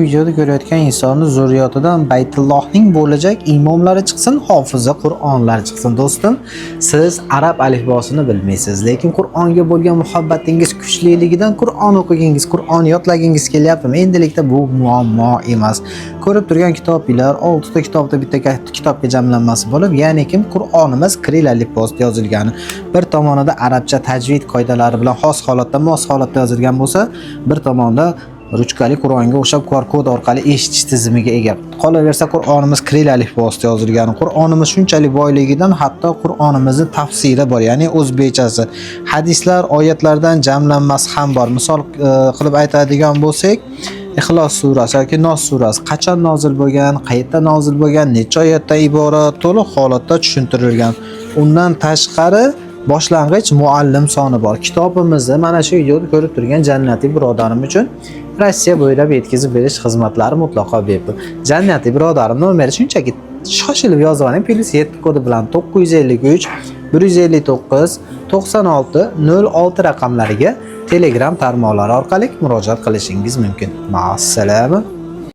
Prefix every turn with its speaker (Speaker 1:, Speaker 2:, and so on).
Speaker 1: Videoda ko'rayotgan insonni zurriyotidan Baytullohning bo'lajak imomlari chiqsin, hofiza Qur'onlar chiqsin. Do'stim, siz arab alifbosini bilmaysiz, lekin Qur'onga bo'lgan muhabbatingiz kuchliligidan Qur'on o'qigingiz, Qur'on yodlagingiz kelyaptimi? Endilikda bu muammo emas. Ko'rib turgan kitoblar 6 ta kitobda bitta kitobga jamlanmasi bo'lib, ya'ni kim Qur'onimiz kiril alifbosida yozilgani. Bir tomonida arabcha tajvid qoidalari bilan xos holatda, mos holatda yozilgan bo'lsa, bir tomonda ruchkali Qur'onga o'xshab QR kod orqali eshitish tizimiga ega. Qolaversa Qur'onimiz kiril alifbosida yozilgan. Qur'onimiz shunchalik boyligidan hatto Qur'onimizning tafsiri bor, ya'ni o'zbekchasi. Hadislar, oyatlardan jamlanmasi ham bor. Misol qilib aytadigan bo'lsak, Ixlos surasi yoki Nos surasi qachon nozil bo'lgan, qayerda nozil bo'lgan, necha oyatdan iborat to'liq holatda tushuntirilgan. Undan tashqari boshlang'ich muallim soni bor. Kitobimizni mana shu videoda ko'rib turgan jannatiy birodarim uchun Rossiya bo'ylab yetkazib berish xizmatlari mutlaqo bepul. Jannatiy birodarim nomeri shunchaki shoshilib yozib oling, +7 kodi bilan 953 159 96 06 raqamlariga Telegram tarmoqlari orqali murojaat qilishingiz mumkin. Ma'assalama.